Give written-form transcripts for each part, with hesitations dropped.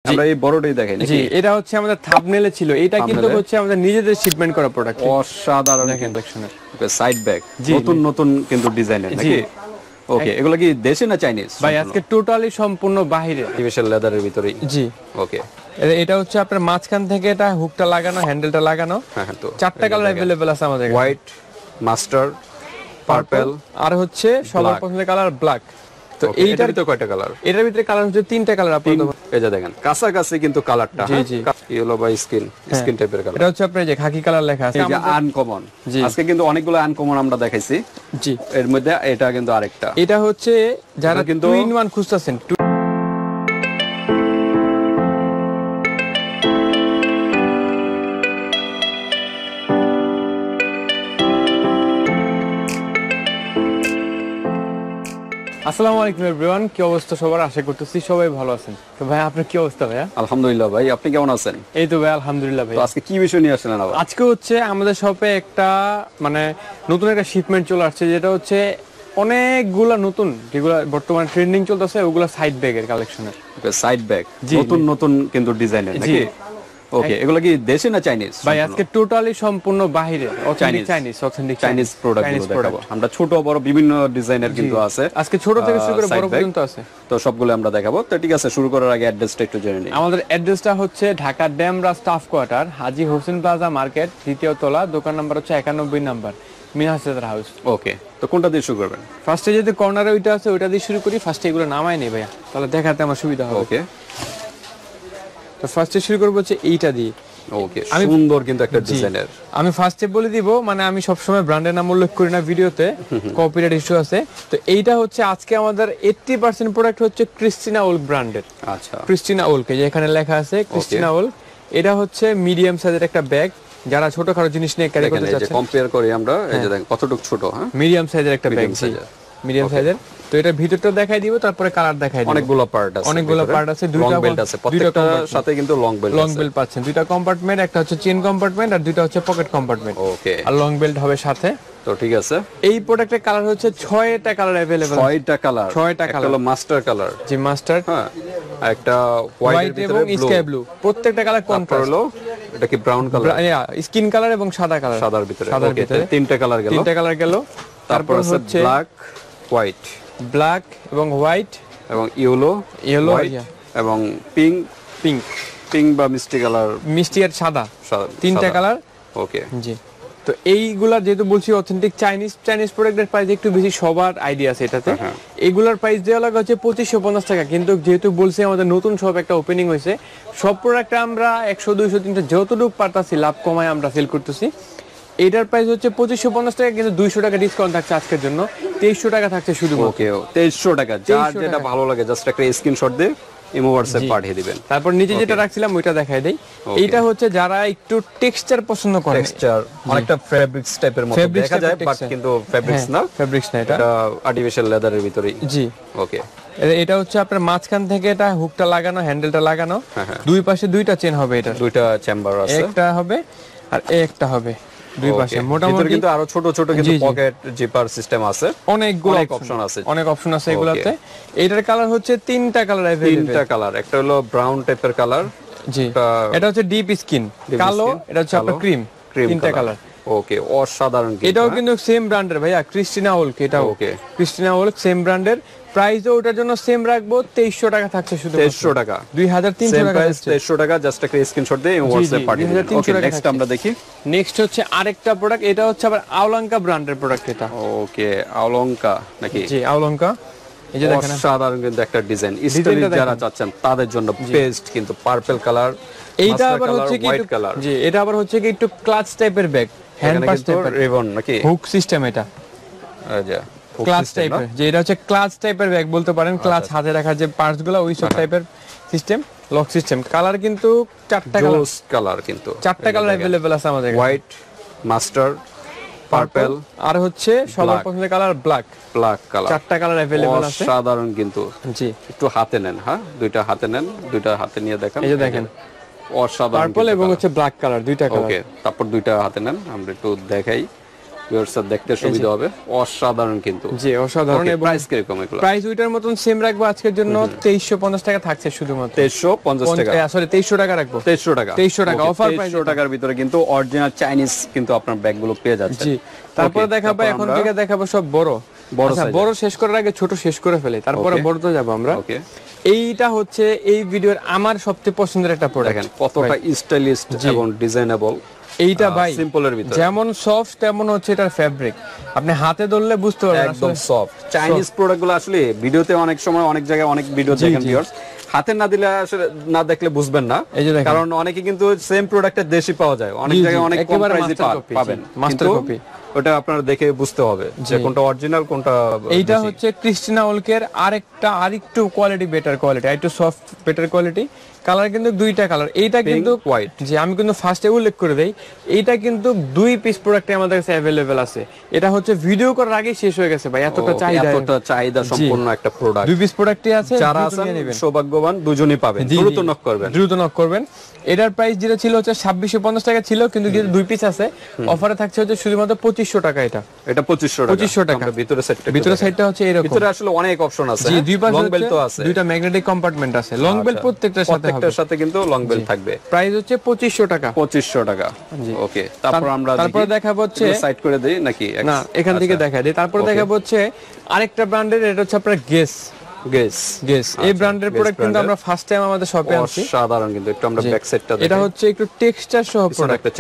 আমরা এই বড়টাই দেখাই নাকি? জি, এটা হচ্ছে আমাদের থাম্বনেলে ছিল। এটা কিন্তু হচ্ছে আমাদের নিজেদের শিপমেন্ট করা প্রোডাক্ট। অসাধারণ কালেকশনের সাইড ব্যাগ, নতুন নতুন কিন্তু ডিজাইনের নাকি? ওকে, এগুলো কি দেশি না চাইনিজ? ভাই আজকে টোটালি সম্পূর্ণ বাহিরে, আর্টিফিশিয়াল লেদারের ভিতরেই। জি ওকে, এটা হচ্ছে আপনার মাঝখান থেকে এটা হুকটা লাগানো, হ্যান্ডেলটা লাগানো। হ্যাঁ তো চারটা কালার अवेलेबल আছে আমাদের, হোয়াইট, মাস্টার্ড, পার্পল আর হচ্ছে সবার পছন্দের কালার ব্ল্যাক। তো এইটার ভিতরে কয়টা কালার? এটার ভিতরে কালার হচ্ছে তিনটা কালার আপনাদের। এই যে দেখেন কাছাকাছি কিন্তু কালারটা, জি জি ইয়েলো বা স্কিন টাইপের কালার। এটা হচ্ছে আপনার যে খাকি কালার লেখা আছে, এই যে আনকমন। আজকে কিন্তু অনেকগুলো আনকমন আমরা দেখাইছি। জি, এর মধ্যে এটা কিন্তু আরেকটা। এটা হচ্ছে যারা কিন্তু 2 in 1 খুঁজতেছেন। আসসালামু আলাইকুম এভরিওয়ান, কি অবস্থা সবার? আশা করতেছি সবাই ভালো আছেন। তো ভাই আপনার কি অবস্থা ভাইয়া? আলহামদুলিল্লাহ ভাই, আপনি কেমন আছেন? এই তো ভাই আলহামদুলিল্লাহ ভাই। তো আজকে কি বিষয় নিয়ে আসলেন আবার? আজকে হচ্ছে আমাদের শপে একটা মানে নতুন একটা শিপমেন্ট চলে আসছে, যেটা হচ্ছে অনেকগুলা নতুন, যেগুলো বর্তমানে ট্রেন্ডিং চলতেছে, ওগুলা সাইড ব্যাগের কালেকশনের। ওকে, সাইড ব্যাগ, নতুন নতুন কিন্তু ডিজাইনের নাকি? ওকে, এগুলো কি দেশি না চাইনিজ? ভাই আজকে টোটালি সম্পূর্ণ বাহিরে, অথেন্টিক চাইনিজ প্রোডাক্ট দেখাবো আমরা। ছোট বড় বিভিন্ন ডিজাইনের কিন্তু আছে, আজকে ছোট থেকে শুরু করে বড় পর্যন্ত আছে। তো সবগুলো আমরা দেখাবো। তো ঠিক আছে, শুরু করার আগে অ্যাড্রেসটা একটু জেনে নিই। আমাদের অ্যাড্রেসটা হচ্ছে ঢাকা ড্যামরা স্টাফ কোয়ার্টার, হাজী হোসেন প্লাজা মার্কেট, দ্বিতীয় তলা, দোকান নাম্বার হচ্ছে 91 নাম্বার, মিনহাজ হাউস। ওকে, তো কোনটা দিয়ে শুরু করবেন? ফার্স্টে যদি কর্নারে ওইটা আছে ওইটা দিয়ে শুরু করি। ফার্স্টে এগুলো নামাই নেই ভাইয়া, তাহলে দেখাতে আমার সুবিধা হবে। ওকে, তো ফার্স্টে শুরু করব হচ্ছে এইটা দিয়ে। ওকে, সুন্দর কিন্তু একটা ডিজাইনের। আমি ফার্স্টে বলে দিব, মানে আমি সব সময় ব্র্যান্ডের নাম উল্লেখ করি না ভিডিওতে, কপিরাইট ইস্যু আছে। তো এইটা হচ্ছে আজকে আমাদের 80% প্রোডাক্ট হচ্ছে ক্রিস্টিনা ওল্ক ব্র্যান্ডের। আচ্ছা, ক্রিস্টিনা ওল্ক, যে এখানে লেখা আছে ক্রিস্টিনা ওল্ক। এটা হচ্ছে মিডিয়াম সাইজের একটা ব্যাগ, যারা ছোটখাটো জিনিস নিয়ে ক্যারি করতে চাচ্ছেন। কম্পেয়ার করি আমরা, এই যে দেখেন কতটুকু ছোট। হ্যাঁ, মিডিয়াম সাইজের একটা ব্যাগ, মিডিয়াম সাইজের। তো এটা ভিতরটা দেখাই দিব, তারপরে কালার দেখাই দিব। অনেকগুলো পার্ট আছে, দুইটা বেল্ট আছে, প্রত্যেকটার সাথে কিন্তু লং বেল্ট পাচ্ছেন। দুইটা কম্পার্টমেন্ট, একটা হচ্ছে চেইন কম্পার্টমেন্ট আর দুইটা হচ্ছে পকেট কম্পার্টমেন্ট। ওকে, আর লং বেল্ট হবে সাথে। তো ঠিক আছে, এই প্রোডাক্টের কালার হচ্ছে 6টা কালার अवेलेबल। 6টা কালার, একটা হলো মাস্টার কালার, জি মাস্টার, হ্যাঁ, আর একটা হোয়াইট এবং স্কাই ব্লু। প্রত্যেকটা কালার কন্ট্রাস্ট হলো। এটা কি ব্রাউন কালার, স্কিন কালার এবং সাদা কালার, সাদার ভিতরে। ওকে, তিনটা কালার গেল। তারপর হচ্ছে ব্ল্যাক, হোয়াইট, ব্ল্যাক এবং হোয়াইট এবং ইয়েলো এবং পিঙ্ক বা মিষ্টি কালার, মিষ্টি আর সাদা, তিনটা সাদা। কালার। ওকে, জি। তো এইগুলা যেহেতু বলছি অথেন্টিক চাইনিজ প্রোডাক্টের প্রাইস একটু বেশি, সবার আইডিয়া আছে এটাতে। এগুলার প্রাইস দেওয়া লাগা হচ্ছে 2550 টাকা। কিন্তু যেহেতু বলছি আমাদের নতুন শপ একটা ওপেনিং হয়েছে, সব প্রোডাক্ট আমরা 100 200 300 যতটুকু পারতাছি লাভ কমায় আমরা সেল করতেছি। এটার প্রাইস হচ্ছে 2550 টাকা, কিন্তু 200 টাকা ডিসকাউন্ট থাকছে আজকের জন্য, 2300 টাকা থাকছে শুধু। ওকে, 2300 টাকা। যার যেটা ভালো লাগে জাস্ট একটা স্ক্রিনশট দিয়ে ইমো হোয়াটসঅ্যাপ পাঠিয়ে দিবেন। তারপর নিচে যেটা রাখছিলাম ওইটা দেখাই দেই। এইটা হচ্ছে যারা একটু টেক্সচার পছন্দ করে, টেক্সচার অনেকটা ফেব্রিক্স টাইপের মতো দেখা যায়, বাট কিন্তু ফেব্রিক্স না, এটা আর্টিফিশিয়াল লেদারের ভিতরেই। জি, ওকে, এটা হচ্ছে আপনার মাঝখান থেকে এটা হুকটা লাগানো, হ্যান্ডেলটা লাগানো, দুই পাশে দুইটা চেন হবে। এটা দুইটা চেম্বার আছে, একটা হবে আর একটা হবে দুই পাশে। মোটামুটি কিন্তু আরো ছোট ছোট কিন্তু পকেট জিপার সিস্টেম আছে, অনেকগুলো অপশন আছে এগুলাতে। এটার কালার হচ্ছে তিনটা কালার अवेलेबल। তিনটা কালার, একটা হলো ব্রাউন টাইপের কালার, জি, এটা হচ্ছে ডিপ স্কিন কালো, এটা হচ্ছে আপনার ক্রিম, তিনটা কালার। ওকে, অসাধারণ। এটাও কিন্তু সেম ব্র্যান্ডের ভাইয়া, ক্রিস্টিনা ওল্ক। এটাও ওকে, ক্রিস্টিনা ওল্ক সেম ব্র্যান্ডের। প্রাইসও ওটার জন্য সেম রাখবো, 2300 টাকা থাকছে শুধু। 2300 টাকা, 2300 টাকা, 2300 টাকা। জাস্ট একটা স্ক্রিনশট দিয়ে হোয়াটসঅ্যাপ পাঠিয়ে দিন। ওকে, নেক্সট আমরা দেখি। নেক্সট হচ্ছে আরেকটা প্রোডাক্ট, এটা হচ্ছে আবার আওলঙ্কা ব্র্যান্ডের প্রোডাক্ট এটা। ওকে, আওলঙ্কা নাকি? জি, আওলঙ্কা। এই যে দেখেন অসাধারণ কিন্তু একটা ডিজাইন, স্টাইলিশ যারা চাচ্ছেন তাদের জন্য বেস্ট। কিন্তু পার্পল কালার, এইটা আবার হচ্ছে কি হোয়াইট কালার। জি, এটা আবার হচ্ছে কি একটু ক্লাচ টাইপের ব্যাগ, হ্যান্ড পাস টাইপের, রিবন নাকি হুক সিস্টেম। এটা আচ্ছা, ক্লাচ টাইপের, যে এটা হচ্ছে ক্লাচ টাইপের ব্যাগ বলতে পারেন। ক্লাচ হাতে রাখার যে পার্টস গুলো ওই সব টাইপের সিস্টেম, লক সিস্টেম। কালার কিন্তু চারটা কালার, কিন্তু চারটা কালার अवेलेबल আছে আমাদের। হোয়াইট, মাস্টার্ড, পার্পল আর হচ্ছে সবার পছন্দের কালার ব্ল্যাক কালার। চারটা কালার अवेलेबल আছে। সাধারণ কিন্তু। জি, একটু হাতে নেন, হ্যাঁ, দুইটা হাতে নেন, দুইটা হাতে নিয়ে দেখেন। এই যে দেখেন অসাধারণ পার্পল এবং হচ্ছে ব্ল্যাক কালার, দুইটা কালার। ওকে, তারপর দুইটা হাতে নেন, আমরা একটু দেখাই। ভিউয়ার্স দেখতে সুবিধা হবে, অসাধারণ কিন্তু। জি অসাধারণ। এবং প্রাইস কিরকম এগুলো? প্রাইস ওইটার মতন সেম রাখবো আজকের জন্য 2350 টাকা থাকছে শুধুমাত্র। 2350 টাকা, সরি 2300 টাকা রাখবো। 2300 টাকা, 2300 টাকা অফার প্রাইস। 2300 টাকার ভিতরে কিন্তু অরিজিনাল চাইনিজ কিন্তু আপনার ব্যাগগুলো পেয়ে যাচ্ছে। জি তারপরে দেখাবো, এখন থেকে দেখাবো সব বড়। আচ্ছা বড় শেষ করার আগে ছোট শেষ করে ফেলে, তারপরে বড়তে যাব আমরা। ওকে, এইটা হচ্ছে এই ভিডিওর আমার সবচেয়ে পছন্দের একটা প্রোডাক্ট। দেখেন কতটা স্টাইলিশ এবং ডিজাইনেবল। এইটা ভাই সিম্পলের ভিতরে যেমন সফট তেমন হচ্ছে এটার ফেব্রিক, আপনি হাতে ধরলে বুঝতে পারবেন একদম সফট। চাইনিজ প্রোডাক্টগুলো আসলে ভিডিওতে অনেক সময় অনেক জায়গায় অনেক ভিডিও দেখেন ভিউয়ার্স, হাতে না দিলে আসলে না দেখলে বুঝবেন না, কারণ অনেকে কিন্তু সেম প্রোডাক্টের দেশি পাওয়া যায়, অনেক জায়গায় অনেক কম প্রাইসে পাবেন, মাস্টার কপি। ওটা আপনারা দেখে বুঝতে হবে যে কোনটা অরিজিনাল কোনটা। এইটা হচ্ছে ক্রিস্টিনা ওলকের আরেকটু কোয়ালিটি বেটার কোয়ালিটি, একটু সফট বেটার কোয়ালিটি। কালার কিন্তু দুইটা কালার, এইটা কিন্তু হোয়াইট। যে আমি কিন্তু ফার্স্টে উল্লেখ করে দেই, এইটা কিন্তু 2 পিস প্রোডাক্টে আমাদের কাছে अवेलेबल আছে। এটা হচ্ছে ভিডিও করার আগেই শেষ হয়ে গেছে ভাই, এতটা চাহিদা সম্পূর্ণ একটা প্রোডাক্ট। 2 পিস প্রোডাক্টই আছে, যারা আছেন সৌভাগ্যবান দুজনেই পাবেন, দ্রুত নক করবেন। এটার প্রাইস যেটা ছিল হচ্ছে 2650 টাকা ছিল, কিন্তু যেহেতু 2 পিস আছে অফারে থাকছে হচ্ছে শুধুমাত্র 2500 টাকা। এটা 2500 টাকা। ভিতরে সাইডটা হচ্ছে এরকম, ভিতরে আসলে অনেক অপশন আছে। জি দুই পাশে লং বেল তো আছে, দুইটা ম্যাগনেটিক কম্পার্টমেন্ট আছে। লং বেল প্রত্যেকটার সাথে কিন্তু লং বেল থাকবে। প্রাইস হচ্ছে 2500 টাকা। 2500 টাকা। ওকে, তারপর দেখাবো হচ্ছে সাইড করে দেই নাকি? না, এখান থেকে দেখাই দেই। তারপর দেখাবো হচ্ছে আরেকটা ব্র্যান্ডের, এটা হচ্ছে আপনার গেস। এই ব্র্যান্ডের প্রোডাক্ট কিন্তু আমরা ফার্স্ট টাইম আমাদের শপে আনছি। সাধারণ কিন্তু একটু আমরা ব্যাক সাইডটা দেখি। এটা হচ্ছে একটু টেক্সচার সহ প্রোডাক্ট, একটা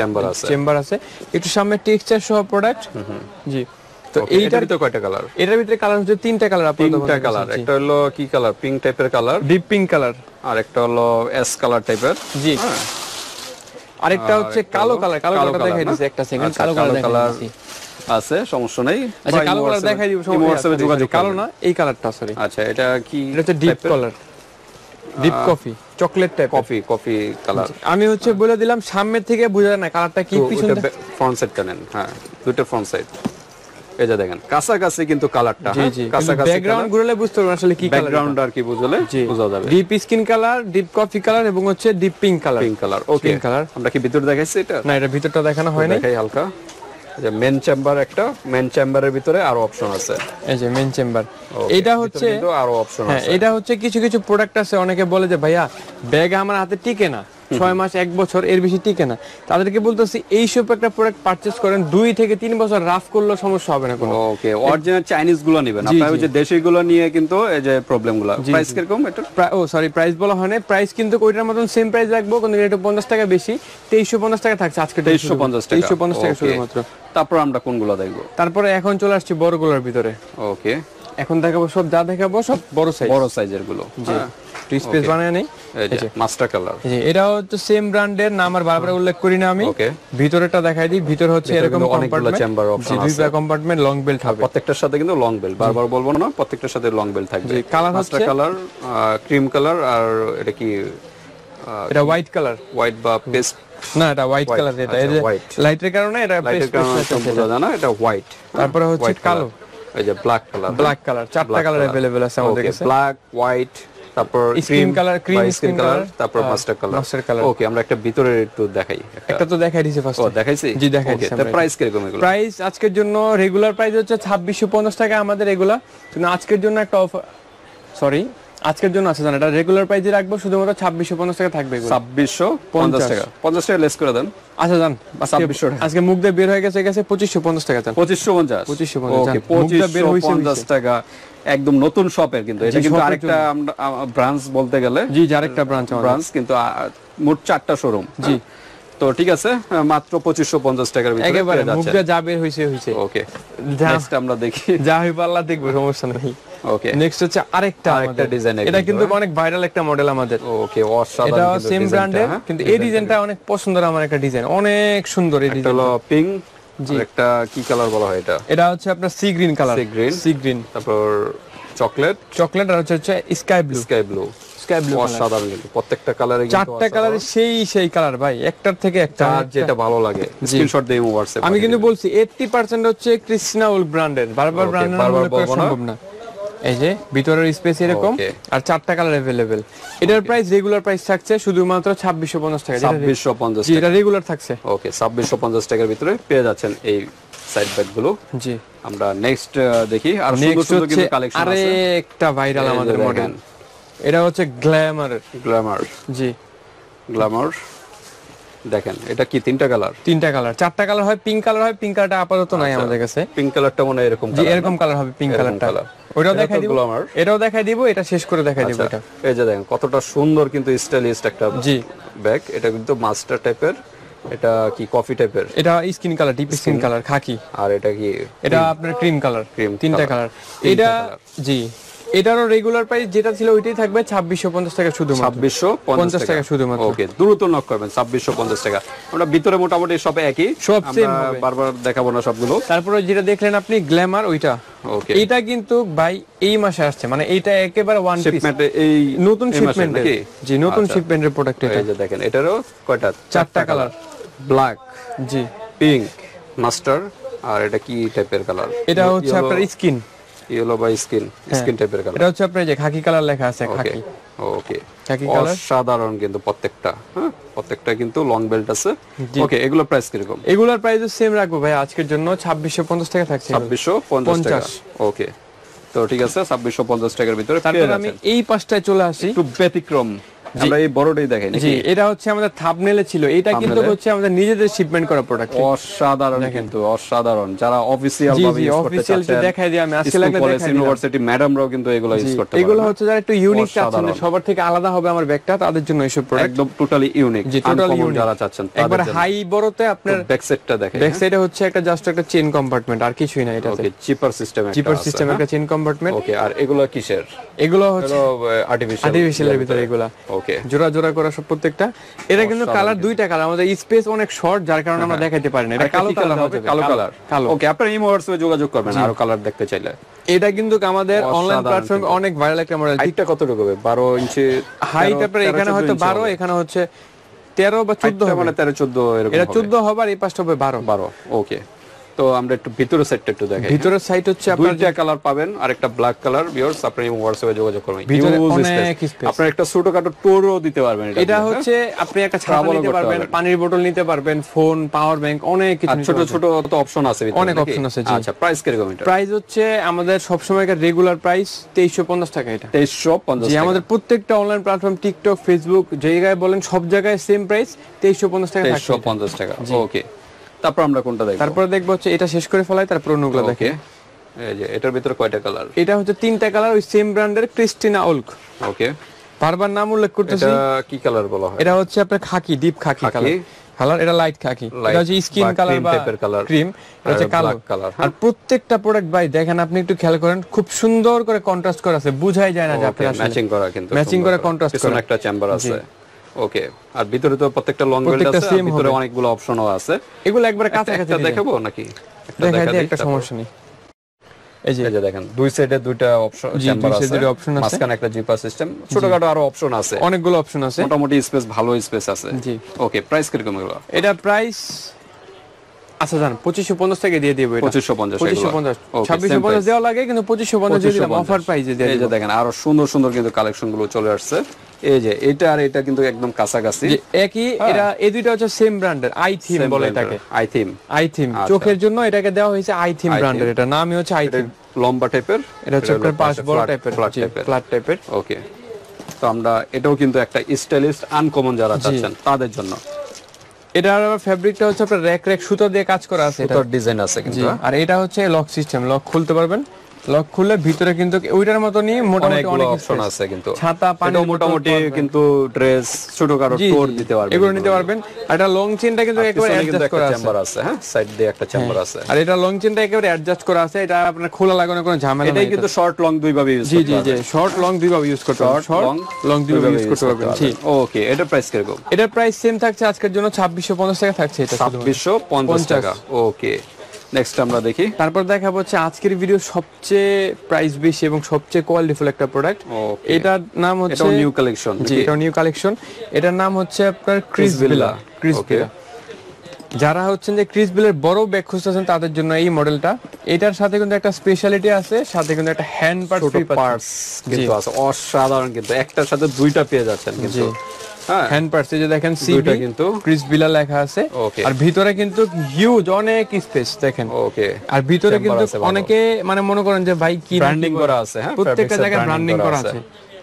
চেম্বার আছে একটু সামনে টেক্সচার সহ প্রোডাক্ট। জি তো এইটার ভিতরে কয়টা কালার? এটার ভিতরে কালার হচ্ছে 3টা কালার। তিনটা কালার, একটা হলো কি কালার? পিঙ্ক টাইপের কালার, ডিপ পিঙ্ক কালার, আর একটা হলো এস কালার টাইপের। জি আরেকটা হচ্ছে কালো কালার। কালোটা দেখাই দিছি, একটা সেকেন্ড। কালো কালার আছে, সমস্যা নাই। আচ্ছা কালো কালার দেখাই দিব, হোয়াটসঅ্যাপে যোগাযোগ। কালো না, এই কালারটা সরি। আচ্ছা এটা কি? এটা হচ্ছে deep colour, deep coffee, chocolate type. Coffee colour. আমি হচ্ছে বলে দিলাম, সামনে থেকে বোঝা যায় না কালারটা কি, পিছনে ফ্রন্ট সাইডটা নেন। হ্যাঁ দুটো ফ্রন্ট সাইড, এই যে দেখেন কাছাকাছি কিন্তু কালারটা। কাছাকাছি ব্যাকগ্রাউন্ড ঘুরলে বুঝতে পারবেন আসলে কি কালার। ব্যাকগ্রাউন্ড আর কি বুঝলে বোঝা যাবে। Deep skin colour, deep coffee colour এবং হচ্ছে deep pink colour. Okay colour. আমরা কি ভিতর দেখাইছি এটা? না, এটা ভিতরটা দেখানো হয় না, দেখাই হালকা। যে মেন চেম্বার, একটা মেন চেম্বারের ভিতরে আরো অপশন আছে। এই যে মেন চেম্বার, এটা হচ্ছে কিন্তু আরো অপশন আছে। হ্যাঁ এটা হচ্ছে কিছু প্রোডাক্ট আছে, অনেকে বলে যে ভাইয়া ব্যাগ আমার হাতে টিকে না, 6 মাস 1 বছর এর বেশি টিকে না। তাদেরকে বলতেছি এই সব একটা প্রোডাক্ট পারচেজ করেন, 2 থেকে 3 বছর রাফ করলে সমস্যা হবে না কোনো। ওকে, অরিজিনাল চাইনিজ গুলো নেবেন আপনারা, ওই যে দেশি গুলো নিয়ে কিন্তু এই যে প্রবলেম গুলো। প্রাইস কিরকম এটা? প্রাইস বলা হয় না, প্রাইস কিন্তু ওইটার মতন সেম প্রাইস রাখবো, কিন্তু এটা 50 টাকা বেশি, 2350 টাকা থাকছে আজকে। 2350 টাকা শুধুমাত্র। তারপর আমরা কোনগুলো দেখবো? তারপরে এখন চলে আসছি বড়গুলোর ভিতরে। ওকে, এখন দেখাবো সব, যা দেখাবো সব বড় সাইজের গুলো। জি স্পেস বানায় নেই। এই যে মাস্টার কালার, জি এটা হচ্ছে সেম ব্র্যান্ডের নাম, আর বারবার উল্লেখ করি না আমি। ওকে, ভিতরটা দেখাই দিই। ভিতর হচ্ছে এরকম অনেকগুলো চেম্বার অপশন আছে, দুইটা কম্পার্টমেন্ট, লং বেল্ট হবে প্রত্যেকটার সাথে, কিন্তু লং বেল্ট বারবার বলবো না, প্রত্যেকটার সাথে লং বেল্ট থাকবে। Colour master colour, cream colour, আর এটা কি? এটা হোয়াইট কালার, হোয়াইট বা পেস্ট না, এটা হোয়াইট কালার। এটা লাইটের কারণে এটা লাইটের কারণে বোঝা যায় না, এটা হোয়াইট। তারপরে হচ্ছে কালো, এই যে ব্ল্যাক কালার, 4টা কালার अवेलेबल আছে আমাদের কাছে। ব্ল্যাক, হোয়াইট, তারপর ক্রিম কালার, তারপর মাস্টার কালার। ওকে, আমরা একটা ভিতরের একটু দেখাই। একটা তো দেখাই দিয়েছি ফার্স্ট। দেখাইছি? জি দেখাইছি। তার প্রাইস কিরকম এগুলো? প্রাইস আজকের জন্য রেগুলার প্রাইস হচ্ছে 2650 টাকা আমাদের এগুলা, কিন্তু আজকের জন্য একটা অফার, সরি আজকের জন্য আছে জানেন, এটা রেগুলার প্রাইসে রাখবো, শুধুমাত্র 2650 টাকা থাকবে এগুলো। 2650 টাকা, 50 টাকা লেস করে দেন। আচ্ছা জান, 2600 টাকা আজকে মুখ দিয়ে বের হয়ে গেছে 2550 টাকা জান। 2550। ওকে, 2550 টাকা একদম নতুন শপের, কিন্তু এটা কিন্তু আরেকটা ব্রাঞ্চ বলতে গেলে। জি আরেকটা ব্রাঞ্চ, কিন্তু মোট 4টা শোরুম। জি তো ঠিক আছে, মাত্র 2550 টাকার ভিতরে একেবারে মুখ দিয়ে যা বের হইছে। ওকে, নেক্সট আমরা দেখি, যা হইবে আল্লাহ দেখবে, সমস্যা নাই। ওকে, নেক্সট হচ্ছে আরেকটা ডিজাইন। এটা কিন্তু অনেক ভাইরাল একটা মডেল আমাদের। ওকে, অসাধারণ। এটা সেম ব্র্যান্ডের, কিন্তু এই ডিজাইনটা অনেক পছন্দের আমার একটা ডিজাইন, অনেক সুন্দর এই ডিজাইন। হলো পিঙ্ক, জি একটা কি কালার বলা হয় এটা? এটা হচ্ছে আপনার sea green colour, sea green. তারপর চকলেট, আর হচ্ছে স্কাই ব্লু। অসাধারণ, কিন্তু প্রত্যেকটা কালারে, 4টা কালারে সেই কালার ভাই, একটার থেকে একটা যেটা ভালো লাগে স্ক্রিনশট দিয়ে হোয়াটসঅ্যাপ। আমি কিন্তু বলছি 80% হচ্ছে ক্রিস্টিনা ওল ব্র্যান্ডের, বারবার সম্ভব না। এই যে ভিতরের স্পেস এরকম, আর 4টা কালার अवेलेबल। এটার প্রাইস রেগুলার প্রাইস থাকছে শুধুমাত্র 2650 টাকা। 2650 জি এটা রেগুলার থাকছে। ওকে, 2650 টাকার ভিতরে পেয়ে যাচ্ছেন এই সাইড ব্যাগ গুলো। জি আমরা নেক্সট দেখি আর সুন্দর সুন্দর কিন্তু কালেকশন আছে। আরেকটা ভাইরাল আমাদের মডেল, এটা হচ্ছে গ্ল্যামার। জি গ্ল্যামার দেখেন, এটা কি তিনটা কালার? তিনটা কালার, চারটা কালার হয়, পিঙ্ক কালার হয়। পিঙ্ক কালারটা আপাতত নাই আমাদের কাছে। পিঙ্ক কালারটা মনে এরকম জি এরকম কালার হবে পিঙ্ক কালারটা। ওটাও দেখাই দিব, এটাও দেখাই দিব, এটা শেষ করে দেখাই দিব। এটা এই যে দেখেন কতটা সুন্দর কিন্তু স্টাইলিশ একটা জি ব্যাগ। এটা কিন্তু মাস্টার টাইপের, এটা কি কফি টাইপের? এটা skin colour, deep skin colour, খাকি। আর এটা কি? এটা আপনার ক্রিম কালার। তিনটা কালার এটা। জি এটারও রেগুলার প্রাইস যেটা ছিল ওইটাই থাকবে 2650 টাকা শুধুমাত্র। 2650 টাকা শুধুমাত্র। ওকে, দ্রুত নক করবেন 2650 টাকা। আমরা ভিতরে মোটামুটি সব একই, সব সেম হবে, বারবার দেখাবো না সবগুলো। তারপরে যেটা দেখলেন আপনি গ্ল্যামার, ওইটা ওকে, এটা কিন্তু ভাই এই মাসে আসছে, মানে এইটা একেবারে ওয়ান পিস শিপমেন্টে, এই নতুন শিপমেন্টের। জি নতুন শিপমেন্টের প্রোডাক্ট এটা। এই যে দেখেন এটারও কয়টা? চারটা কালার, ব্ল্যাক, জি পিঙ্ক, মাস্টার, আর এটা কি টাইপের কালার? এটা হচ্ছে আপনার স্কিন, ইয়েলো বাই স্কিন টাইপের কালার। এটা হচ্ছে আপনার যে খাকি কালার লেখা আছে, খাকি। ওকে, খাকি কালার সাধারণ কিন্তু প্রত্যেকটা, হ্যাঁ প্রত্যেকটা কিন্তু লং বেল্ট আছে। ওকে, এগুলোর প্রাইস কি রকম? এগুলোর প্রাইস সেম রাখবো ভাই আজকের জন্য, 2650 টাকা থাকছে। 2650 টাকা। ওকে, তো ঠিক আছে, 2650 টাকার ভিতরে। তারপর আমি এই পাশটায় চলে আসি, একটু ব্যতিক্রম, আমরা এই বড়টাই দেখাই নাকি? জি এটা হচ্ছে আমাদের থাম্বনেলে ছিল, এটা কিন্তু হচ্ছে আমাদের নিজেদের শিপমেন্ট করা প্রোডাক্ট। অসাধারণ কিন্তু, অসাধারণ। যারা অফিশিয়াল ভাবে ইউজ করতে চাচ্ছেন, দেখাই দিই আমি আজকে লাগলে দেখাই দিই। ইউনিভার্সিটি ম্যাডামরাও কিন্তু এগুলো ইউজ করতে পারে। এগুলো হচ্ছে যারা একটু ইউনিক চাচ্ছেন, সবার থেকে আলাদা হবে আমার ব্যাগটা, তাদের জন্য এইসব প্রোডাক্ট একদম টোটালি ইউনিক, আনকমন যারা চাচ্ছেন একবার হাই বড়তে আপনার ব্যাক সেটটা দেখেন। ব্যাক সাইডে হচ্ছে একটা জাস্ট একটা চেইন কম্পার্টমেন্ট, আর কিছুই না এটাতে। ওকে, জিপার সিস্টেম একটা চেইন কম্পার্টমেন্ট। ওকে, আর এগুলো কিসের? এগুলো হচ্ছে আর্টিফিশিয়ালের ভিতরে এগুলা। ওকে, জোড়া জোড়া করা সব প্রত্যেকটা। এটা কিন্তু কালার দুইটা কালার, আমাদের স্পেস অনেক শর্ট যার কারণে আমরা দেখাইতে পারি না। এটা কালো কালার হবে, কালো কালার। ওকে, আপনারা এই হোয়াটসঅ্যাপে যোগাযোগ করবেন আরো কালার দেখতে চাইলে। এটা কিন্তু আমাদের অনলাইন প্ল্যাটফর্মে অনেক ভাইরাল একটা মডেল। হাইটটা কতটুকু হবে? 12 ইঞ্চি হাইট। আপনারা এখানে হয়তো 12, এখানে হচ্ছে 13 বা 14 হবে, মানে 13 14 এরকম। এটা 14 হবে আর এই পাশটা হবে 12। ওকে, তো আমরা একটু ভিতরের সাইডটা একটু দেখাই। ভিতরের সাইড হচ্ছে আপনারা দুইটা কালার পাবেন, আর একটা ব্ল্যাক কালার। ভিউয়ার্স, আপনারা এই হোয়াটসঅ্যাপে যোগাযোগ করবেন। ভিতরে অনেক স্পেস, আপনারা একটা ছোটখাটো টুরও দিতে পারবেন। এটা হচ্ছে আপনি একটা ছাতা নিতে পারবেন, পানির বোতল নিতে পারবেন, ফোন, পাওয়ার ব্যাংক, অনেক কিছু। ছোট ছোট তো অপশন আছে ভিতরে, অনেক অপশন আছে। জি আচ্ছা, প্রাইস কিরকম? এটা প্রাইস হচ্ছে আমাদের সব সময়কার রেগুলার প্রাইস 2350 টাকা। এটা 2350 টাকা। জি, আমাদের প্রত্যেকটা অনলাইন প্ল্যাটফর্ম, টিকটক, ফেসবুক, যে জায়গায় বলেন সব জায়গায় সেম প্রাইস 2350 টাকা। 2350 টাকা। ওকে, তারপর আমরা কোনটা দেখব? তারপর দেখবো হচ্ছে এটা শেষ করে ফেলাই, তারপর অন্যগুলো দেখে। এই যে এটার ভিতরে কয়টা কালার? এটা হচ্ছে তিনটা কালার, ওই সেম ব্র্যান্ডের ক্রিস্টিনা ওল্ক। ওকে, বারবার নাম উল্লেখ করতেছি। এটা কি কালার বলা হয়? এটা হচ্ছে আপনার খাকি, ডিপ খাকি কালার। এটা লাইট খাকি, এটা হচ্ছে স্কিন কালার বা ক্রিম, এটা হচ্ছে কালো কালার। আর প্রত্যেকটা প্রোডাক্ট ভাই দেখেন, আপনি একটু খেয়াল করেন, খুব সুন্দর করে কন্ট্রাস্ট করা আছে, বুঝাই যায় না যে আপনারা ম্যাচিং করা, কিন্তু ম্যাচিং করে কন্ট্রাস্ট করা। একটা চেম্বার আছে। ওকে, আর ভিতরে তো প্রত্যেকটা লং বেল্ট আছে, ভিতরে অনেকগুলো অপশনও আছে। এগুলো একবারে কাছাকাছি দেখাবো নাকি? দেখাই দিই, একটা সমস্যা নেই। এই যে দেখেন, দুই সাইডে দুইটা অপশন, চেম্বার আছে, মাঝখানে একটা জিপার সিস্টেম, ছোটখাটো আরো অপশন আছে, অনেকগুলো অপশন আছে, মোটামুটি স্পেস, ভালো স্পেস আছে। জি ওকে, প্রাইস কিরকম এগুলো? এটা প্রাইস আচ্ছা জান 2550 টাকা দিয়ে দিব। এটা 2550 2650 দেওয়া লাগে, কিন্তু 2550 দিয়ে দিলাম অফার প্রাইসে দিয়ে। এই যে দেখেন আরো সুন্দর সুন্দর কিন্তু কালেকশন গুলো চলে আসছে। এই যে এটা আর এটা কিন্তু একদম কাছাকাছি, একই। এটা এই দুইটা হচ্ছে সেম ব্র্যান্ডের, আই থিম বলে এটাকে। আই থিম চোখের জন্য এটাকে দেওয়া হয়েছে আই থিম ব্র্যান্ডের। এটা নামই হচ্ছে আই থিম। লম্বা টাইপের, এটা হচ্ছে একটা পাশ বড় টাইপের, ফ্ল্যাট টাইপের। ওকে, তো আমরা এটাও কিন্তু একটা স্টাইলিশ আনকমন যারা চাচ্ছেন তাদের জন্য। এটার ফেব্রিকটা হচ্ছে আপনার র্যাক সুতো দিয়ে কাজ করা আছে, সুতোর ডিজাইন আছে কিন্তু। আর এটা হচ্ছে লক সিস্টেম, লক খুলতে পারবেন। লক খুললে ভিতরে কিন্তু ওইটার মতনই মোটামুটি অনেক অপশন আছে, কিন্তু ছাতা, পানি, মোটামুটি কিন্তু ড্রেস, ছোটখাটো টোর দিতে পারবেন, এগুলো নিতে পারবেন। আর এটা লং চেইনটা কিন্তু একেবারে অ্যাডজাস্ট করা আছে, চেম্বার আছে। হ্যাঁ, সাইড দিয়ে একটা চেম্বার আছে। আর এটা লং চেইনটা একেবারে অ্যাডজাস্ট করা আছে, এটা আপনার খোলা লাগানোর কোনো ঝামেলা নেই। এটাই কিন্তু শর্ট লং দুই ভাবে ইউজ করতে পারবেন। জি জি, শর্ট লং দুই ভাবে ইউজ করতে পারবেন, শর্ট লং দুই ভাবে ইউজ করতে পারবেন। জি ওকে, এটার প্রাইস কিরকম? এটার প্রাইস সেম থাকছে আজকের জন্য 2650 টাকা থাকছে। এটা 2650 টাকা। ওকে, নেক্সট আমরা দেখি। তারপর দেখাবো হচ্ছে আজকের ভিডিও সবচেয়ে প্রাইস বেশি এবং সবচেয়ে কোয়ালিটিফুল একটা প্রোডাক্ট। এটার নাম হচ্ছে, এটা নিউ কালেকশন। জি, এটা নিউ কালেকশন। এটার নাম হচ্ছে আপনার ক্রিস ভিলা। যারা হচ্ছেন যে ক্রিস বিলের বড় ব্যাগ খুঁজতেছেন তাদের জন্য এই মডেলটা। এটার সাথে কিন্তু একটা স্পেশালিটি আছে, সাথে কিন্তু একটা হ্যান্ড পার্টস কিন্তু আছে, অসাধারণ কিন্তু একটার সাথে দুইটা পেয়ে যাচ্ছেন কিন্তু। হ্যান্ড পার্টস এই যে দেখেন সিবি কিন্তু ক্রিস বিলা লেখা আছে, আর ভিতরে কিন্তু হিউজ অনেক স্পেস দেখেন। ওকে, আর ভিতরে কিন্তু অনেকে মানে মনে করেন যে ভাই কি ব্র্যান্ডিং করা আছে, হ্যাঁ প্রত্যেকটা জায়গায় ব্র্যান্ডিং করা আছে।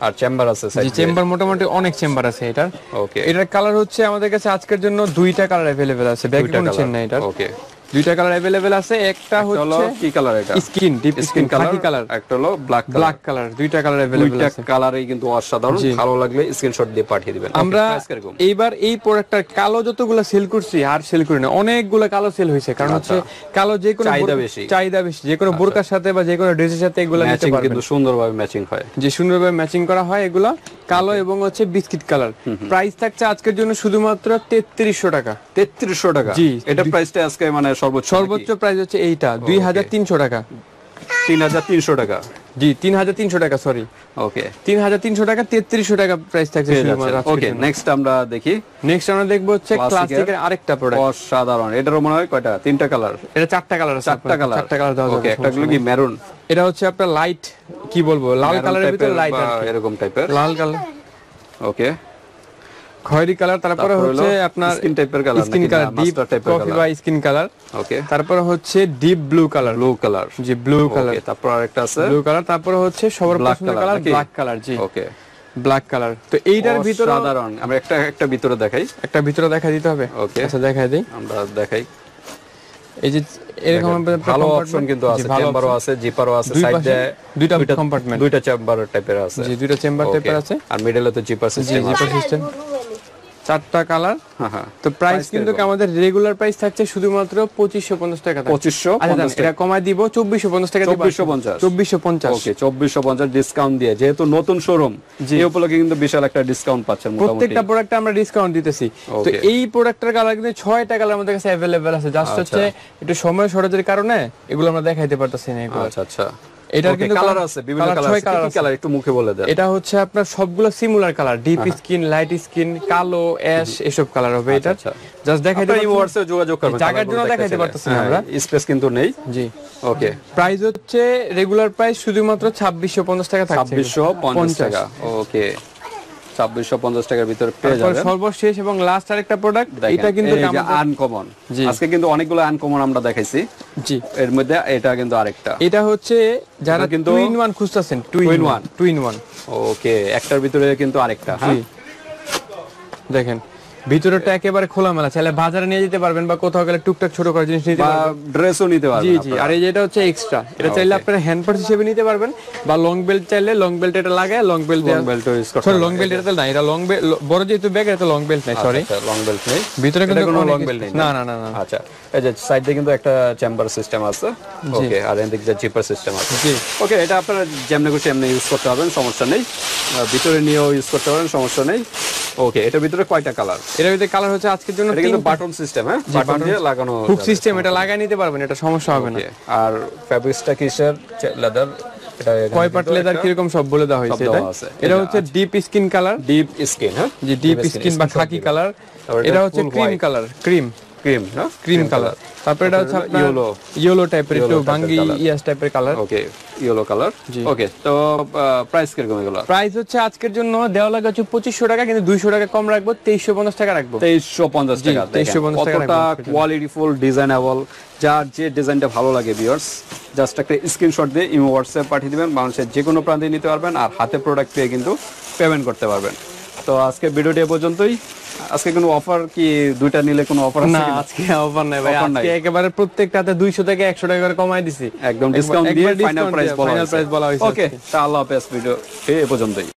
আর চেম্বার আছে, জি চেম্বার মোটামুটি অনেক চেম্বার আছে এটার। ওকে, এটার কালার হচ্ছে আমাদের কাছে আজকের জন্য দুইটা কালার अवेलेबल আছে, ব্যাক কোনো চেন না এটার। ওকে, দুইটা কালার अवेलेबल আছে, একটা হচ্ছে কি কালার, এটা স্কিন ডিপ স্কিন খাকি কালার, একটা হলো ব্ল্যাক কালার। দুইটা কালার अवेलेबल আছে, দুইটা কালারই কিন্তু অসাধারণ। ভালো লাগলে স্ক্রিনশট দিয়ে পাঠিয়ে দিবেন। আমরা এইবার এই প্রোডাক্টটার কালো যতগুলো সেল করছি আর সেল করি না, অনেকগুলো কালো সেল হইছে, কারণ হচ্ছে কালো যে কোনো চাহিদা বেশি, যে কোনো বোরকার সাথে বা যে কোনো ড্রেসের সাথে এগুলো নিতে পারবেন, কিন্তু সুন্দরভাবে ম্যাচিং হয়, যে সুন্দরভাবে ম্যাচিং করা হয় এগুলো কালো এবং হচ্ছে বিস্কিট কালার। প্রাইস থাকছে আজকের জন্য শুধুমাত্র 3300 টাকা। 3300 টাকা? জি, এটা প্রাইসটা আজকে মানে সর্বোচ্চ প্রাইস হচ্ছে এইটা 2300 টাকা। 3300 টাকা? জি 3300 টাকা, সরি। ওকে, 3300 টাকা, 3300 টাকা প্রাইস থাকছে শুধুমাত্র। ওকে, নেক্সট আমরা দেখি। নেক্সট আমরা দেখব হচ্ছে ক্লাসিকের আরেকটা প্রোডাক্ট। অসাধারণ। এটারও মনে হয় কয়টা, তিনটা কালার? এটা চারটা কালার আছে, চারটা কালার দাও। ওকে, একটা গুলো কি মেরুন? এটা হচ্ছে আপনার লাইট, কি বলবো, লাল কালারের ভিতরে লাইট আর এরকম টাইপের লাল কালার। ওকে, খয়েরি কালার, তারপরে হচ্ছে আপনার স্কিন টাইপের colour, skin colour deep coffee বা স্কিন কালার। ওকে, তারপরে হচ্ছে ডিপ ব্লু কালার, জি ব্লু কালার। ওকে, তারপর আরেকটা আছে ব্লু কালার, তারপরে হচ্ছে সবার পছন্দের কালার ব্ল্যাক কালার। জি ওকে, ব্ল্যাক কালার। তো এইটার ভিতরে সাধারণ আমরা একটা ভিতরে দেখাই, একটা ভিতরে দেখা দিতে হবে। ওকে, আচ্ছা দেখাই দেই, আমরা দেখাই। এই যে এরকম ভালো অপশন কিন্তু আছে, চেম্বারও আছে, জিপারও আছে, সাইডে দুইটা কম্পার্টমেন্ট, দুইটা চেম্বার টাইপের আছে। জি দুইটা চেম্বার টাইপের আছে, আর মিডলে তো জিপার সিস্টেম আছে। চারটা কালার। তো প্রাইস কিন্তু আমাদের রেগুলার প্রাইস থাকছে শুধুমাত্র 2550 টাকা। 2550 এটা কমায় দিব 2450 টাকা দিব। 2450। ওকে, 2450 ডিসকাউন্ট দিয়ে, যেহেতু নতুন শোরুম এই উপলক্ষে কিন্তু বিশাল একটা ডিসকাউন্ট পাচ্ছেন মোটামুটি। প্রত্যেকটা প্রোডাক্টে আমরা ডিসকাউন্ট দিতেছি। তো এই প্রোডাক্টের কালার কিন্তু 6টা কালার আমাদের কাছে अवेलेबल আছে, জাস্ট হচ্ছে একটু সময় শর্টেজের কারণে এগুলো আমরা দেখাইতে পারতাছি না এগুলো। আচ্ছা, এটার কিন্তু কালার আছে, বিভিন্ন কালার আছে। কি কালার একটু মুখে বলে দেন। এটা হচ্ছে আপনার সবগুলো similar colour, deep skin, light skin, কালো, অ্যাশ, এসব কালার হবে এটা। জাস্ট দেখাইতে এই হোয়াটসঅ্যাপে যোগাযোগ করবেন, জায়গার জন্য দেখাইতে পারতেছি না আমরা, স্পেস কিন্তু নেই। জি ওকে, প্রাইস হচ্ছে রেগুলার প্রাইস শুধুমাত্র 2650 টাকা থাকছে। 2650 টাকা। ওকে, 2650 টাকার ভিতরে পেয়ে যাবেন। সর্বশেষ এবং লাস্ট আরেকটা প্রোডাক্ট, এটা কিন্তু আনকমন। আজকে কিন্তু অনেকগুলো আনকমন আমরা দেখাইছি। জি, এর মধ্যে এটা কিন্তু আরেকটা। এটা হচ্ছে যারা কিন্তু 2 in 1 খুঁজতেছেন, 2 in 1। ওকে, একটার ভিতরে কিন্তু আরেকটা। হ্যাঁ, দেখেন ভিতরটা একেবারে খোলামেলা, চাইলে বাজারে নিয়ে যেতে পারবেন বা কোথাও গেলে টুকটাক ছোট করে জিনিস নিতে পারবেন, ড্রেসও নিতে পারবেন। জি। আর এই যেটা হচ্ছে এক্সট্রা, এটা চাইলে আপনারা হ্যান্ড পার্স হিসেবে নিতে পারবেন, বা লং বেল্ট চাইলে লং বেল্ট এটা লাগায় লং বেল্ট ইউজ করতে। সরি, লং বেল্ট এটা না, এটা লং বেল্ট বড় যেহেতু ব্যাগ, এটা লং বেল্ট নাই, সরি লং বেল্ট নেই ভিতরে, কিন্তু কোনো লং বেল্ট নেই। না। আচ্ছা, এই যে সাইডে কিন্তু একটা চেম্বার সিস্টেম আছে। ওকে, আর এদিকে যে জিপার সিস্টেম আছে। জি ওকে, এটা আপনারা যেমনি খুশি এমনি ইউজ করতে পারবেন, সমস্যা নেই। ভিতরে নিয়েও ইউজ করতে পারেন, সমস্যা নেই। ওকে, এটার ভিতরে কয়টা কালার? এটার ভিতরে কালার হচ্ছে আজকের জন্য এটা কিন্তু বাটন সিস্টেম। হ্যাঁ, বাটন দিয়ে লাগানো হুক সিস্টেম, এটা লাগায় নিতে পারবেন, এটা সমস্যা হবে না। আর ফেব্রিক্সটা কিসের? লেদার। এটা কয় পার্ট লেদার কিরকম সব বলে দেওয়া হয়েছে। এটা হচ্ছে deep skin colour, deep skin. হ্যাঁ, জি ডিপ স্কিন বা খাকি কালার। এটা হচ্ছে ক্রিম কালার, ক্রিম কালার। তারপর এটা হচ্ছে ইয়েলো টাইপের, একটু ভাঙ্গি ইয়াস টাইপের কালার। ওকে, ইয়েলো কালার। ওকে, তো প্রাইস কিরকম এগুলো? প্রাইস হচ্ছে আজকের জন্য দেওয়া লাগে হচ্ছে 2500 টাকা, কিন্তু 200 টাকা কম রাখবো, 2350 টাকা রাখবো। 2350 টাকা। 2350 টাকা কতটা কোয়ালিটিফুল, ডিজাইনেবল, যার যে ডিজাইনটা ভালো লাগে ভিউয়ার্স, জাস্ট একটা স্ক্রিনশট দিয়ে ইমো হোয়াটসঅ্যাপ পাঠিয়ে দিবেন, বাংলাদেশের যে কোনো প্রান্তে নিতে পারবেন, আর হাতে প্রোডাক্ট পেয়ে কিন্তু পেমেন্ট করতে পারবেন। তো আজকে ভিডিওটি এ পর্যন্তই। আজকে কোনো অফার কি, দুইটা নিলে কোনো অফার আছে? না, আজকে অফার নাই ভাই, আজকে একেবারে প্রত্যেকটাতে 200 থেকে 100 টাকা করে কমাই দিছি, একদম ডিসকাউন্ট দিয়ে ফাইনাল প্রাইস বলা হয়েছে। ওকে, তা আল্লাহ হাফেজ, ভিডিও এ পর্যন্তই।